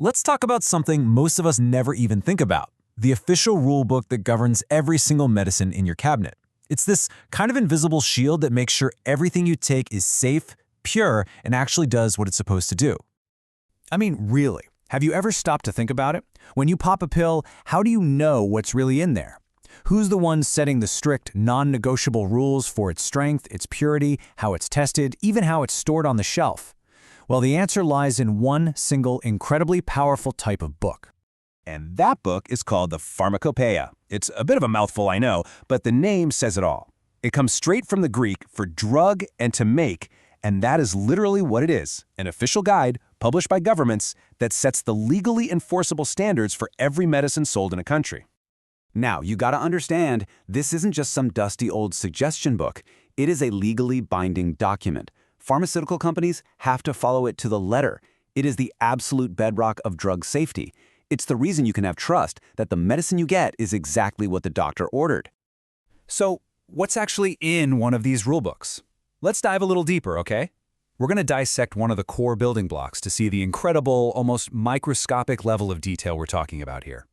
Let's talk about something most of us never even think about, the official rulebook that governs every single medicine in your cabinet. It's this kind of invisible shield that makes sure everything you take is safe, pure, and actually does what it's supposed to do. I mean, really, have you ever stopped to think about it? When you pop a pill, how do you know what's really in there? Who's the one setting the strict, non-negotiable rules for its strength, its purity, how it's tested, even how it's stored on the shelf? Well, the answer lies in one single, incredibly powerful type of book. And that book is called the Pharmacopoeia. It's a bit of a mouthful, I know, but the name says it all. It comes straight from the Greek for drug and to make, and that is literally what it is, an official guide published by governments that sets the legally enforceable standards for every medicine sold in a country. Now, you gotta understand, this isn't just some dusty old suggestion book. It is a legally binding document. Pharmaceutical companies have to follow it to the letter. It is the absolute bedrock of drug safety. It's the reason you can have trust that the medicine you get is exactly what the doctor ordered. So, what's actually in one of these rulebooks? Let's dive a little deeper, okay? We're going to dissect one of the core building blocks to see the incredible, almost microscopic level of detail we're talking about here.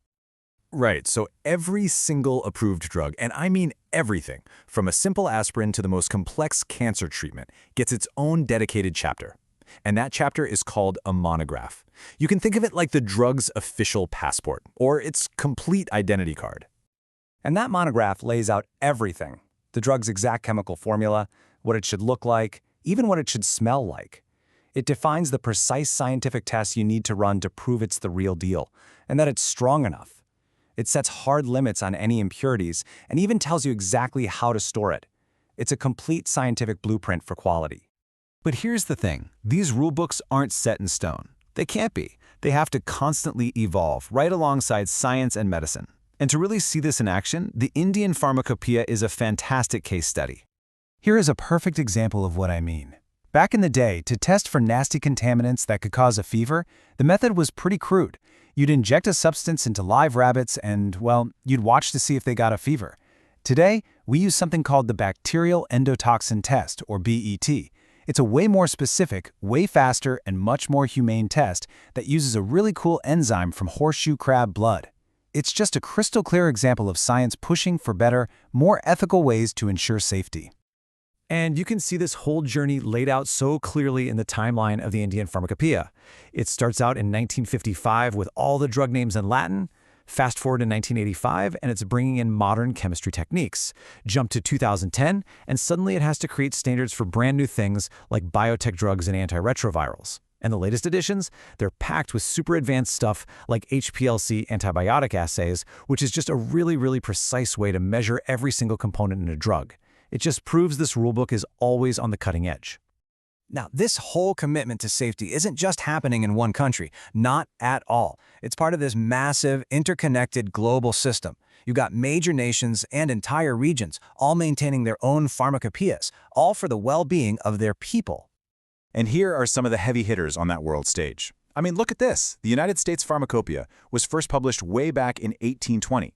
Right, so every single approved drug, and I mean everything, from a simple aspirin to the most complex cancer treatment, gets its own dedicated chapter. And that chapter is called a monograph. You can think of it like the drug's official passport, or its complete identity card. And that monograph lays out everything: the drug's exact chemical formula, what it should look like, even what it should smell like. It defines the precise scientific tests you need to run to prove it's the real deal, and that it's strong enough. It sets hard limits on any impurities and even tells you exactly how to store it. It's a complete scientific blueprint for quality. But here's the thing, these rulebooks aren't set in stone. They can't be. They have to constantly evolve right alongside science and medicine. And to really see this in action, the Indian Pharmacopoeia is a fantastic case study. Here is a perfect example of what I mean. Back in the day, to test for nasty contaminants that could cause a fever, the method was pretty crude. You'd inject a substance into live rabbits and, well, you'd watch to see if they got a fever. Today, we use something called the bacterial endotoxin test, or BET. It's a way more specific, way faster, and much more humane test that uses a really cool enzyme from horseshoe crab blood. It's just a crystal clear example of science pushing for better, more ethical ways to ensure safety. And you can see this whole journey laid out so clearly in the timeline of the Indian Pharmacopoeia. It starts out in 1955 with all the drug names in Latin. Fast forward to 1985, and it's bringing in modern chemistry techniques. Jump to 2010, and suddenly it has to create standards for brand new things like biotech drugs and antiretrovirals. And the latest editions, they're packed with super advanced stuff like HPLC antibiotic assays, which is just a really precise way to measure every single component in a drug. It just proves this rulebook is always on the cutting edge. Now, this whole commitment to safety isn't just happening in one country, not at all. It's part of this massive, interconnected global system. You've got major nations and entire regions all maintaining their own pharmacopoeias, all for the well-being of their people. And here are some of the heavy hitters on that world stage. I mean, look at this. The United States Pharmacopoeia was first published way back in 1820.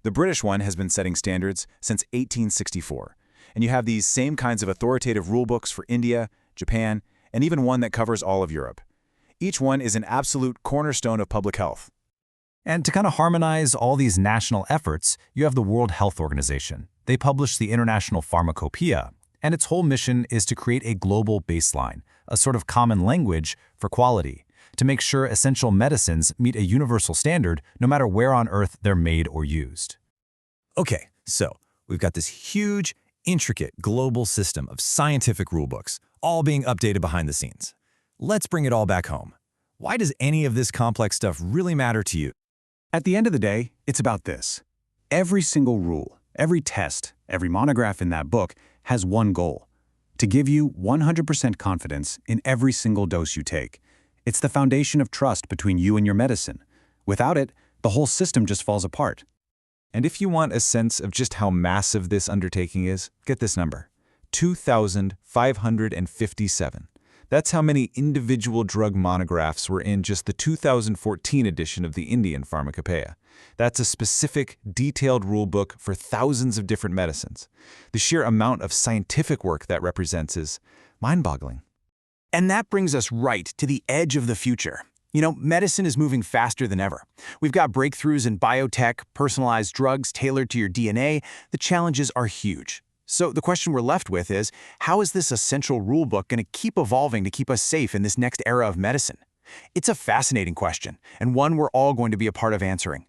The British one has been setting standards since 1864. And you have these same kinds of authoritative rulebooks for India, Japan, and even one that covers all of Europe. Each one is an absolute cornerstone of public health. And to kind of harmonize all these national efforts, you have the World Health Organization. They publish the International Pharmacopoeia, and its whole mission is to create a global baseline, a sort of common language for quality, to make sure essential medicines meet a universal standard no matter where on Earth they're made or used. Okay, so we've got this huge, intricate global system of scientific rulebooks, all being updated behind the scenes. Let's bring it all back home. Why does any of this complex stuff really matter to you? At the end of the day, it's about this. Every single rule, every test, every monograph in that book has one goal: to give you 100% confidence in every single dose you take. It's the foundation of trust between you and your medicine. Without it, the whole system just falls apart. And if you want a sense of just how massive this undertaking is, get this number: 2,557. That's how many individual drug monographs were in just the 2014 edition of the Indian Pharmacopoeia. That's a specific, detailed rulebook for thousands of different medicines. The sheer amount of scientific work that represents is mind-boggling. And that brings us right to the edge of the future. You know, medicine is moving faster than ever. We've got breakthroughs in biotech, personalized drugs tailored to your DNA. The challenges are huge. So the question we're left with is, how is this essential rulebook going to keep evolving to keep us safe in this next era of medicine? It's a fascinating question, and one we're all going to be a part of answering.